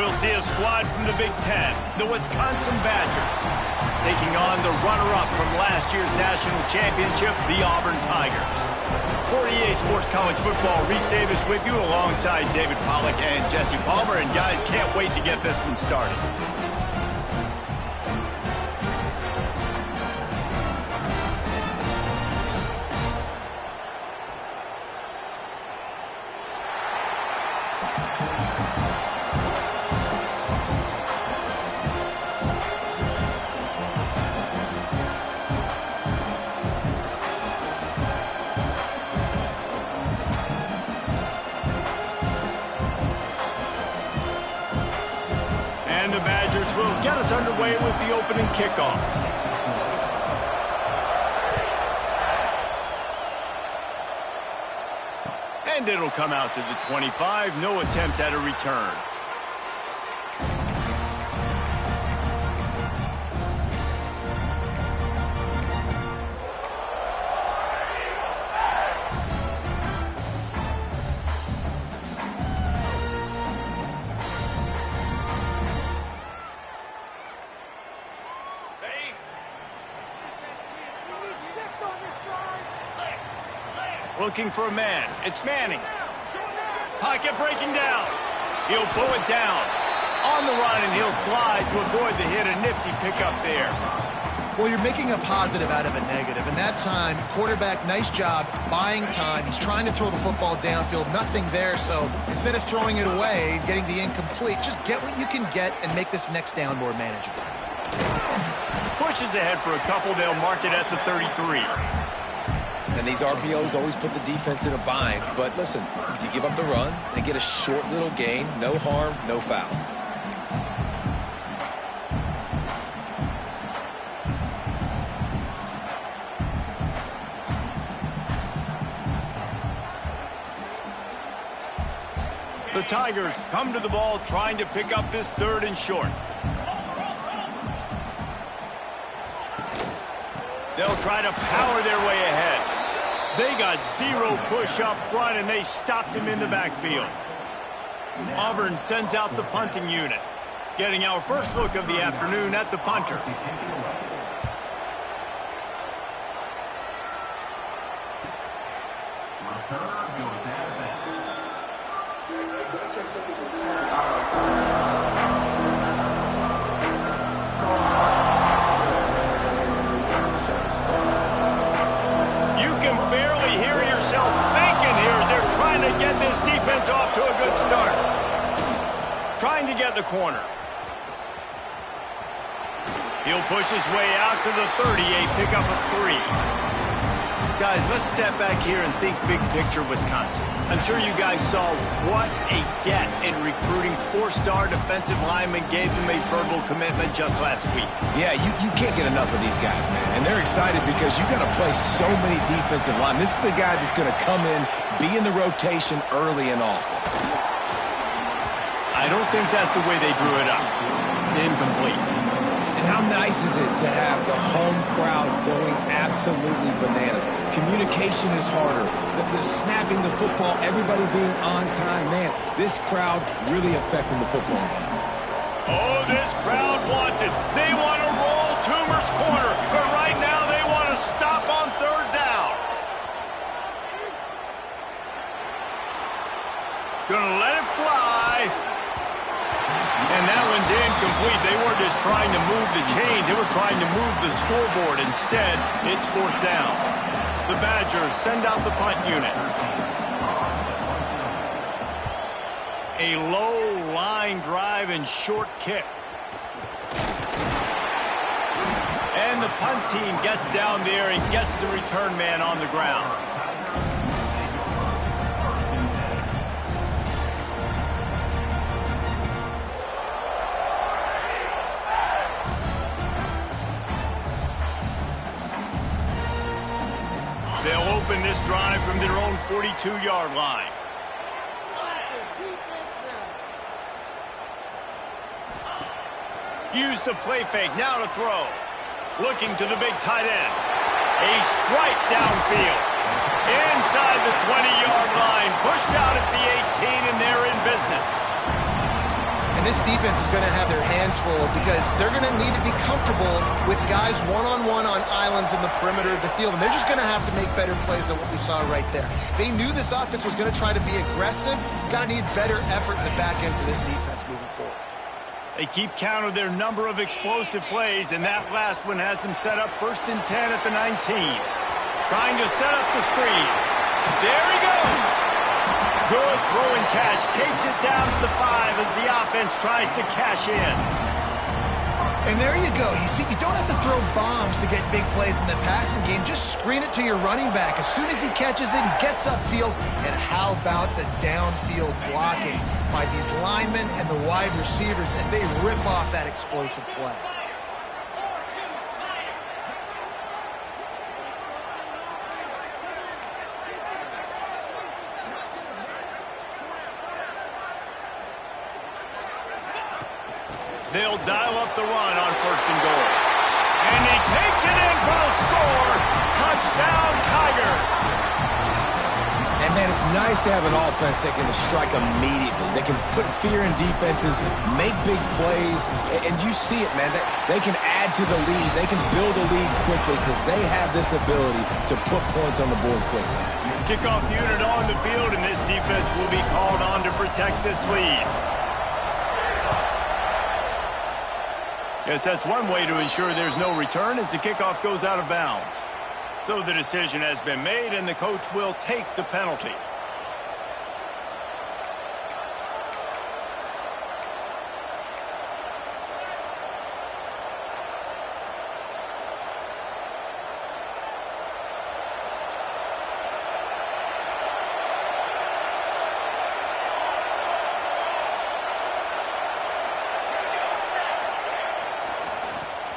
we'll see a squad from the Big Ten, the Wisconsin Badgers, taking on the runner-up from last year's national championship, the Auburn Tigers. For EA Sports College Football, Reese Davis with you alongside David Pollack and Jesse Palmer. And guys, can't wait to get this one started. And the Badgers will get us underway with the opening kickoff. And it'll come out to the 25. No attempt at a return. Looking for a man. It's Manning. Pocket breaking down. He'll pull it down. On the run, and he'll slide to avoid the hit. A nifty pickup there. Well, you're making a positive out of a negative. And that time, quarterback, nice job buying time. He's trying to throw the football downfield. Nothing there, so instead of throwing it away, getting the incomplete, just get what you can get and make this next down more manageable. Pushes ahead for a couple. They'll mark it at the 33. And these RPOs always put the defense in a bind. But listen, you give up the run and get a short little gain. No harm, no foul. The Tigers come to the ball trying to pick up this third and short. They'll try to power their way ahead. They got zero push up front, and they stopped him in the backfield. Auburn sends out the punting unit, getting our first look of the afternoon at the punter. Get this defense off to a good start. Trying to get the corner. He'll push his way out to the 38, pick up a 3. Guys, let's step back here and think big picture Wisconsin. I'm sure you guys saw what a get in recruiting 4-star defensive linemen gave them a verbal commitment just last week. Yeah, you can't get enough of these guys, man. And they're excited because you got to play so many defensive linemen. This is the guy that's going to come in, be in the rotation early and often. I don't think that's the way they drew it up. Incomplete. And how nice is it to have the home crowd going absolutely bananas? Communication is harder. The snapping the football, everybody being on time. Man, this crowd really affecting the football game. Oh, this crowd wants it. They want to roll Toomer's corner, but right now they want to stop on third down. Gonna let it fly. And that one's incomplete. They weren't just trying to move the chains. They were trying to move the scoreboard. Instead, it's fourth down. The Badgers send out the punt unit. A low line drive and short kick. And the punt team gets down there and gets the return man on the ground. They'll open this drive from their own 42-yard line. Use the play fake, now to throw. Looking to the big tight end. A strike downfield. Inside the 20-yard line. Pushed out at the 18, and they're in business. And this defense is going to have their hands full because they're going to need to be comfortable with guys one-on-one on islands in the perimeter of the field, and they're just going to have to make better plays than what we saw right there. They knew this offense was going to try to be aggressive. Got to need better effort in the back end for this defense moving forward. They keep count of their number of explosive plays, and that last one has them set up 1st and 10 at the 19. Trying to set up the screen. There he goes. Good throw and catch. Takes it down to the 5 as the offense tries to cash in. And there you go. You see, you don't have to throw bombs to get big plays in the passing game. Just screen it to your running back. As soon as he catches it, he gets upfield. And how about the downfield blocking by these linemen and the wide receivers as they rip off that explosive play? They'll dial up the run on 1st and goal. And he takes it in for the score. Touchdown, Tigers. And, man, it's nice to have an offense that can strike immediately. They can put fear in defenses, make big plays, and you see it, man. They can add to the lead. They can build a lead quickly because they have this ability to put points on the board quickly. Kickoff unit on the field, and this defense will be called on to protect this lead. Yes, that's one way to ensure there's no return as the kickoff goes out of bounds. So the decision has been made, and the coach will take the penalty.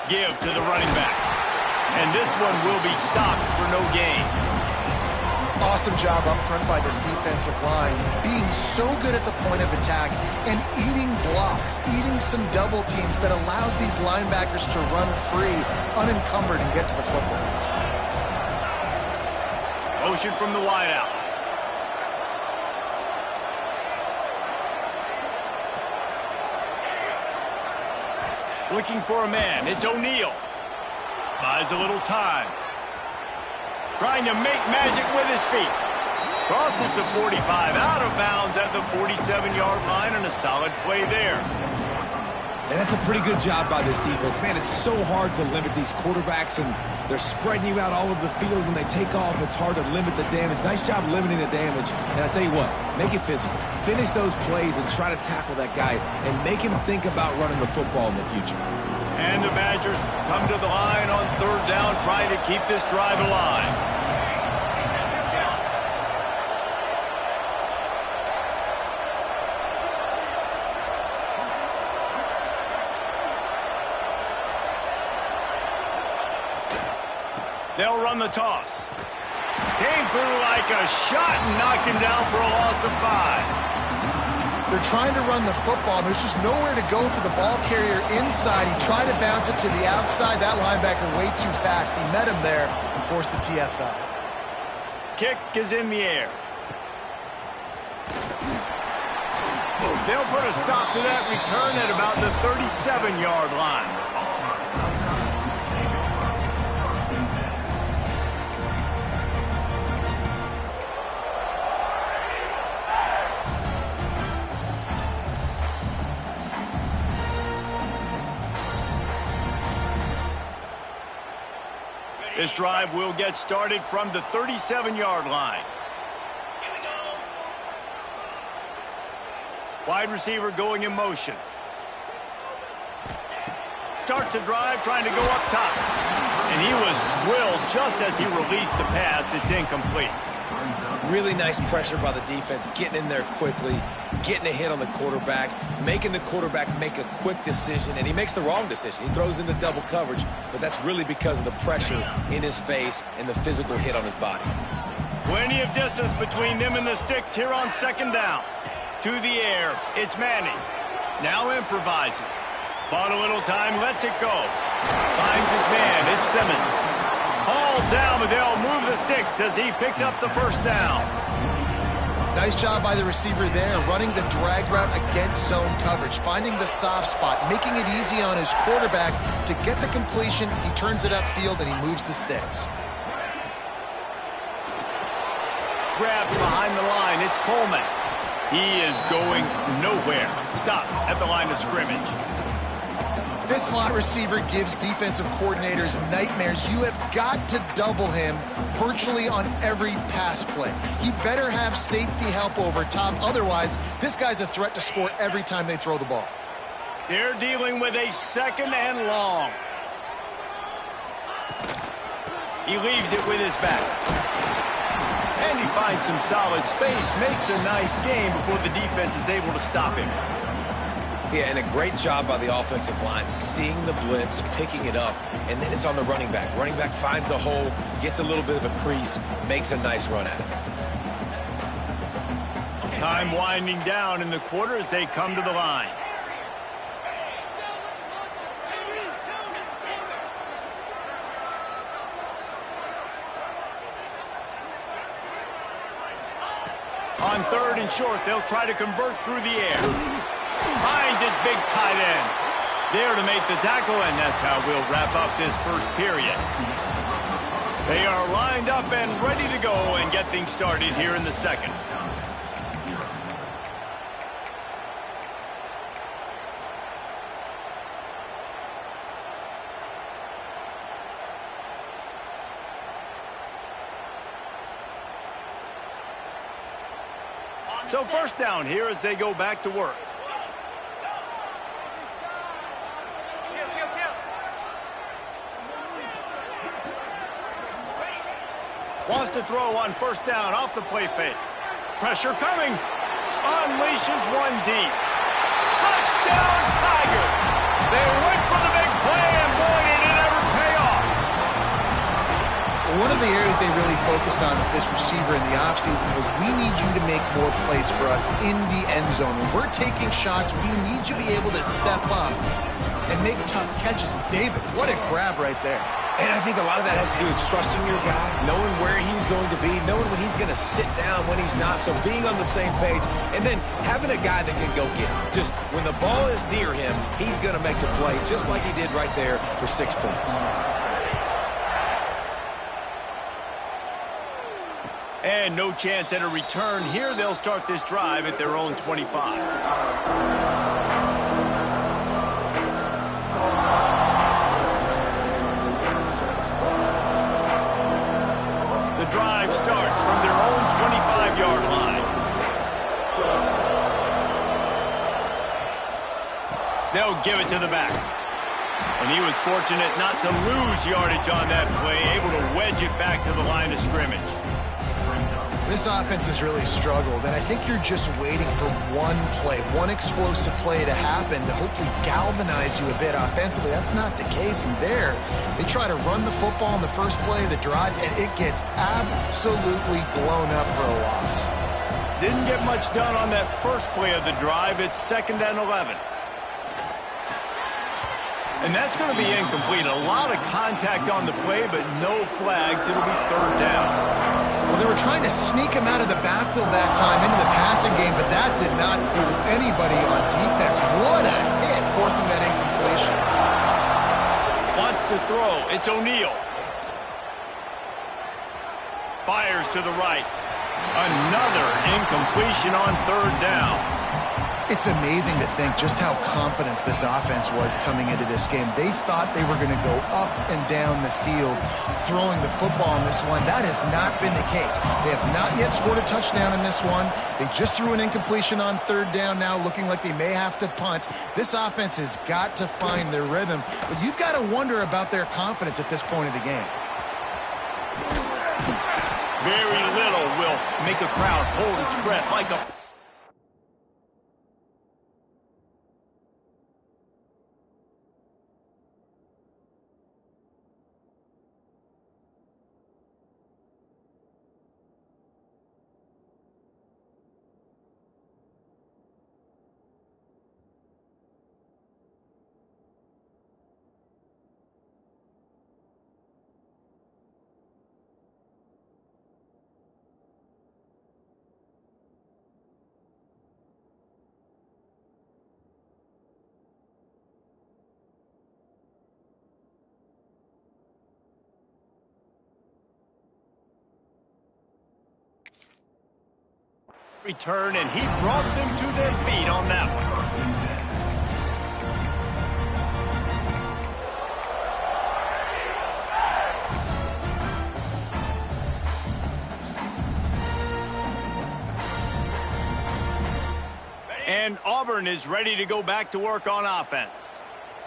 Give to the running back. And this one will be stopped for no gain. Awesome job up front by this defensive line, being so good at the point of attack and eating blocks, eating some double teams that allows these linebackers to run free, unencumbered, and get to the football. Motion from the wideout. Looking for a man. It's O'Neal. Buys a little time. Trying to make magic with his feet. Crosses the 45 out of bounds at the 47-yard line, and a solid play there. And that's a pretty good job by this defense. Man, it's so hard to limit these quarterbacks, and they're spreading you out all over the field. When they take off, it's hard to limit the damage. Nice job limiting the damage. And I tell you what, make it physical. Finish those plays and try to tackle that guy and make him think about running the football in the future. And the Badgers come to the line on 3rd down, trying to keep this drive alive. They'll run the toss. Came through like a shot and knocked him down for a loss of 5. They're trying to run the football. There's just nowhere to go for the ball carrier inside. He tried to bounce it to the outside. That linebacker way too fast. He met him there and forced the TFL. Kick is in the air. They'll put a stop to that return at about the 37-yard line. This drive will get started from the 37-yard line. Wide receiver going in motion. Starts a drive trying to go up top. And he was drilled just as he released the pass. It's incomplete. Really nice pressure by the defense, getting in there quickly, getting a hit on the quarterback, making the quarterback make a quick decision, and he makes the wrong decision. He throws into double coverage, but that's really because of the pressure in his face and the physical hit on his body. Plenty of distance between them and the sticks here on 2nd down. To the air, it's Manning. Now improvising. Bought a little time, lets it go. Finds his man, it's Simmons. Hauled down, but they'll move the sticks as he picks up the 1st down. Nice job by the receiver there, running the drag route against zone coverage, finding the soft spot, making it easy on his quarterback to get the completion. He turns it upfield, and he moves the sticks. Grabbed behind the line. It's Coleman. He is going nowhere. Stop at the line of scrimmage. This slot receiver gives defensive coordinators nightmares. You have got to double him virtually on every pass play. He better have safety help over top. Otherwise, this guy's a threat to score every time they throw the ball. They're dealing with a 2nd and long. He leaves it with his back. And he finds some solid space, makes a nice game before the defense is able to stop him. Yeah, and a great job by the offensive line, seeing the blitz, picking it up, and then it's on the running back. Running back finds a hole, gets a little bit of a crease, makes a nice run at it. Time winding down in the quarter as they come to the line. On 3rd and short, they'll try to convert through the air. Finds his big tight end. There to make the tackle, and that's how we'll wrap up this first period. They are lined up and ready to go and get things started here in the second. So first down here as they go back to work. Wants to throw on 1st down off the play fake. Pressure coming. Unleashes one deep. Touchdown Tigers! They went for the big play, and boy, did it ever pay off. One of the areas they really focused on with this receiver in the offseason was, we need you to make more plays for us in the end zone. When we're taking shots, we need you to be able to step up and make tough catches. David, what a grab right there. And I think a lot of that has to do with trusting your guy, knowing where he's going to be, knowing when he's going to sit down, when he's not, so being on the same page, and then having a guy that can go get him. Just when the ball is near him, he's going to make the play, just like he did right there for 6 points. And no chance at a return here. They'll start this drive at their own 25. The drive starts from their own 25-yard line. They'll give it to the back. And he was fortunate not to lose yardage on that play, able to wedge it back to the line of scrimmage. This offense has really struggled, and I think you're just waiting for one play, one explosive play to happen to hopefully galvanize you a bit offensively. That's not the case. And there, they try to run the football in the first play of the drive, and it gets absolutely blown up for a loss. Didn't get much done on that first play of the drive. It's 2nd and 11. And that's going to be incomplete. A lot of contact on the play, but no flags. It'll be 3rd down. Well, they were trying to sneak him out of the backfield that time into the passing game, but that did not fool anybody on defense. What a hit, forcing that incompletion. Wants to throw. It's O'Neal. Fires to the right. Another incompletion on 3rd down. It's amazing to think just how confident this offense was coming into this game. They thought they were going to go up and down the field throwing the football in this one. That has not been the case. They have not yet scored a touchdown in this one. They just threw an incompletion on 3rd down now, looking like they may have to punt. This offense has got to find their rhythm, but you've got to wonder about their confidence at this point of the game. Very little will make a crowd hold its breath like a... return, and he brought them to their feet on that one. And Auburn is ready to go back to work on offense.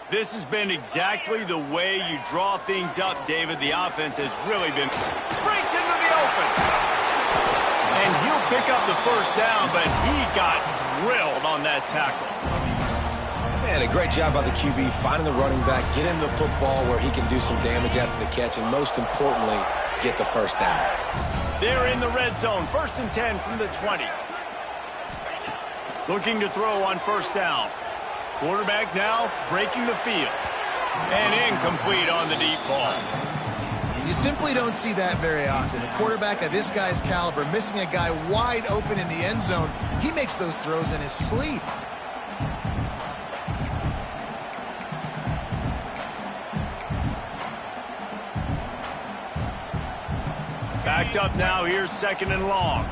This has been exactly the way you draw things up, David. The offense has really been... Breaks into the open. And he'll pick up the first down, but he got drilled on that tackle. Man, a great job by the QB finding the running back, get him the football where he can do some damage after the catch, and most importantly, get the first down. They're in the red zone. 1st and 10 from the 20. Looking to throw on first down. Quarterback now breaking the field. And incomplete on the deep ball. You simply don't see that very often. A quarterback of this guy's caliber missing a guy wide open in the end zone. He makes those throws in his sleep. Backed up now. Here's 2nd and long.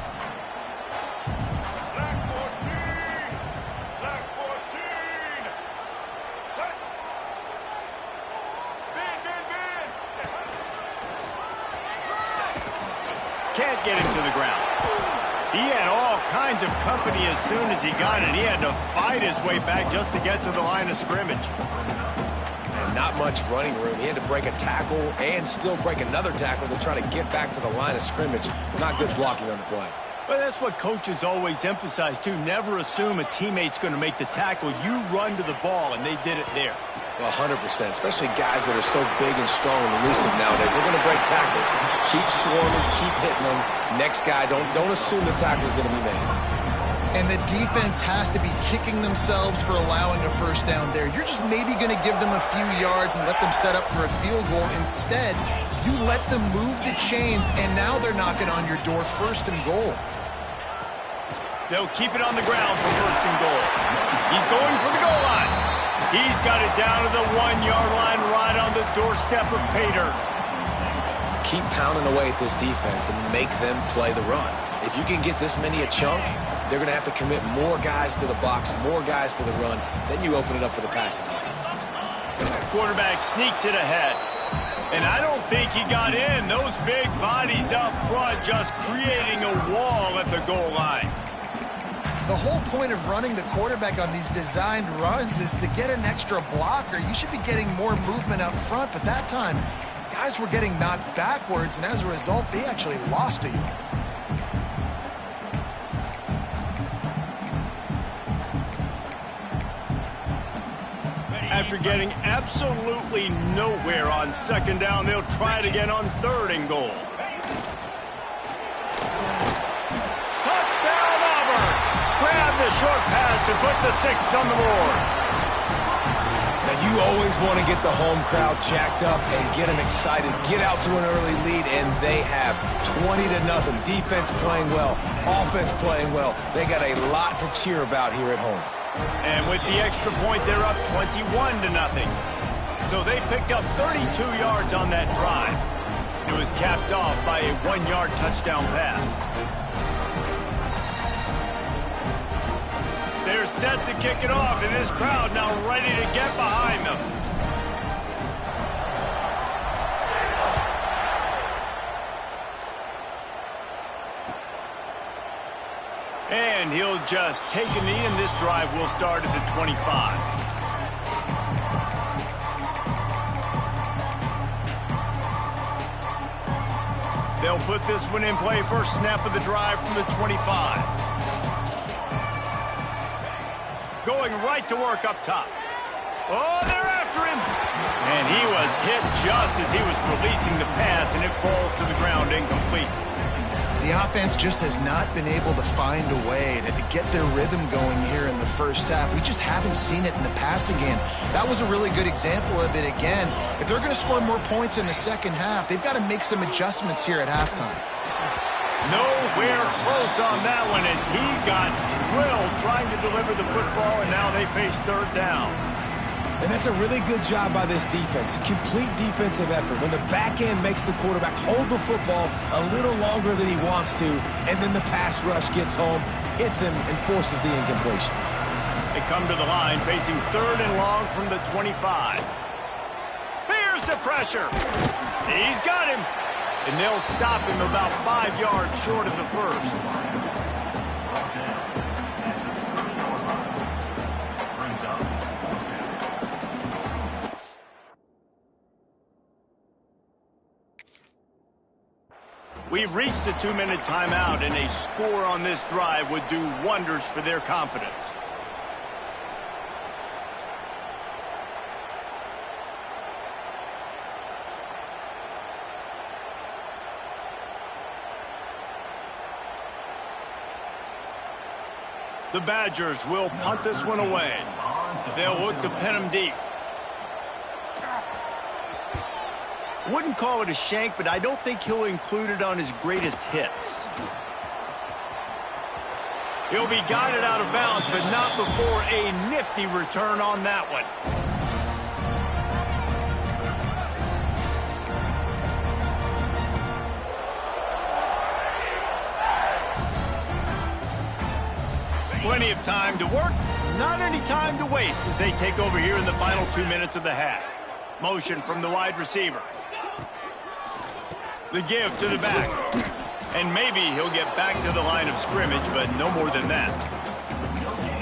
Can't get him to the ground. He had all kinds of company as soon as he got it. He had to fight his way back just to get to the line of scrimmage. And not much running room. He had to break a tackle and still break another tackle to try to get back to the line of scrimmage. Not good blocking on the play. But that's what coaches always emphasize, too. Never assume a teammate's going to make the tackle. You run to the ball, and they did it there. Well, 100%, especially guys that are so big and strong and elusive nowadays. They're going to break tackles. Keep swarming, keep hitting them. Next guy, don't assume the tackle is going to be made. And the defense has to be kicking themselves for allowing a first down there. You're just maybe going to give them a few yards and let them set up for a field goal. Instead, you let them move the chains, and now they're knocking on your door 1st and goal. They'll keep it on the ground for 1st and goal. He's going for the goal line. He's got it down to the 1-yard line right on the doorstep of Pater. Keep pounding away at this defense and make them play the run. If you can get this many a chunk, they're going to have to commit more guys to the box, more guys to the run. Then you open it up for the passing game. Quarterback sneaks it ahead. And I don't think he got in. Those big bodies up front just creating a wall at the goal line. The whole point of running the quarterback on these designed runs is to get an extra blocker. You should be getting more movement up front, but that time, guys were getting knocked backwards, and as a result, they actually lost to you. After getting absolutely nowhere on 2nd down, they'll try it again on 3rd and goal. Grab the short pass to put the 6 on the board. Now, you always want to get the home crowd jacked up and get them excited. Get out to an early lead, and they have 20-0. Defense playing well, offense playing well. They got a lot to cheer about here at home. And with the extra point, they're up 21-0. So they picked up 32 yards on that drive. It was capped off by a 1-yard touchdown pass. They're set to kick it off, and this crowd now ready to get behind them. And he'll just take a knee, and this drive will start at the 25. They'll put this one in play. First snap of the drive from the 25. Going right to work up top. Oh, they're after him. And he was hit just as he was releasing the pass, and it falls to the ground incomplete. The offense just has not been able to find a way to get their rhythm going here in the first half. We just haven't seen it in the passing game. That was a really good example of it again. If they're going to score more points in the second half, they've got to make some adjustments here at halftime. Nowhere close on that one as he got drilled trying to deliver the football, and now they face 3rd down. And that's a really good job by this defense. Complete defensive effort. When the back end makes the quarterback hold the football a little longer than he wants to, and then the pass rush gets home, hits him, and forces the incompletion. They come to the line facing 3rd and long from the 25. Here's the pressure. He's got him. And they'll stop him about 5 yards short of the first. We've reached the 2-minute timeout, and a score on this drive would do wonders for their confidence. The Badgers will punt this one away. They'll look to pin him deep. Wouldn't call it a shank, but I don't think he'll include it on his greatest hits. He'll be guided out of bounds, but not before a nifty return on that one. Plenty of time to work, not any time to waste as they take over here in the final 2 minutes of the half. Motion from the wide receiver. The give to the back. And maybe he'll get back to the line of scrimmage, but no more than that.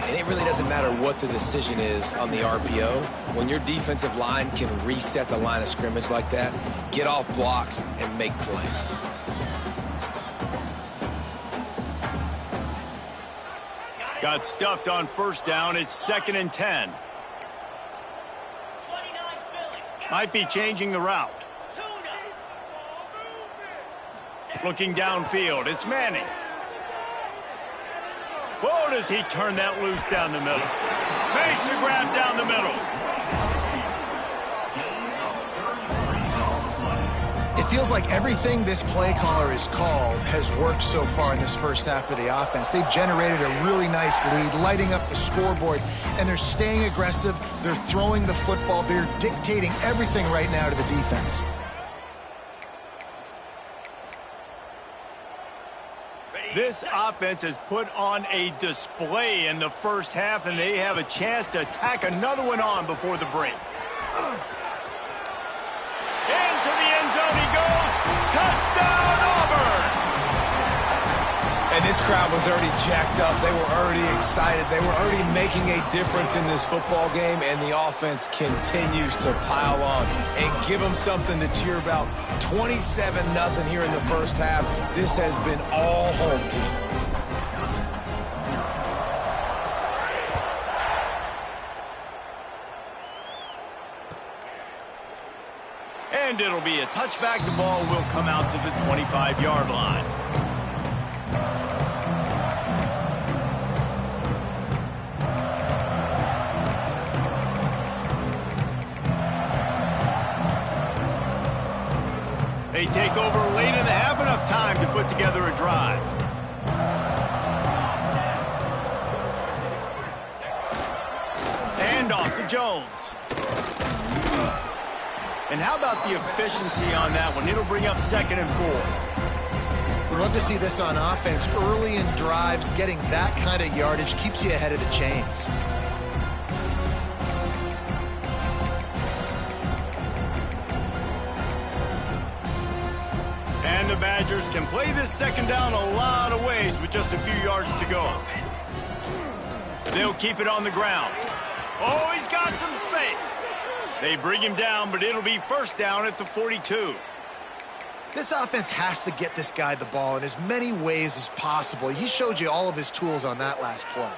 And it really doesn't matter what the decision is on the RPO. When your defensive line can reset the line of scrimmage like that, get off blocks and make plays. Got stuffed on 1st down. It's 2nd and 10. Might be changing the route. Looking downfield, it's Manning. Whoa, does he turn that loose down the middle. Makes the grab down the middle. It feels like everything this play caller has called has worked so far in this first half for the offense. They've generated a really nice lead, lighting up the scoreboard, and they're staying aggressive. They're throwing the football. They're dictating everything right now to the defense. This offense has put on a display in the first half, and they have a chance to tack another one on before the break. Into the end zone he goes. Touchdown, Auburn! And this crowd was already jacked up. They were already excited. They were already making a difference in this football game, and the offense continues to pile on and give them something to cheer about. 27-0 here in the first half. This has been all home team. And it'll be a touchback. The ball will come out to the 25-yard line. They take over late in the half, enough time to put together a drive. Hand off to Jones. And how about the efficiency on that one? It'll bring up 2nd and 4. We'd love to see this on offense. Early in drives, getting that kind of yardage keeps you ahead of the chains. And the Badgers can play this 2nd down a lot of ways with just a few yards to go. They'll keep it on the ground. Oh, he's got some space. They bring him down, but it'll be 1st down at the 42. This offense has to get this guy the ball in as many ways as possible. He showed you all of his tools on that last play.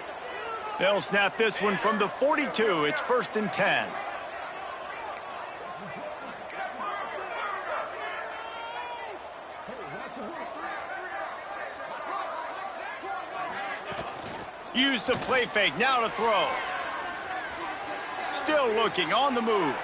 They'll snap this one from the 42. It's 1st and 10. Use the play fake, now to throw. Still looking, on the move.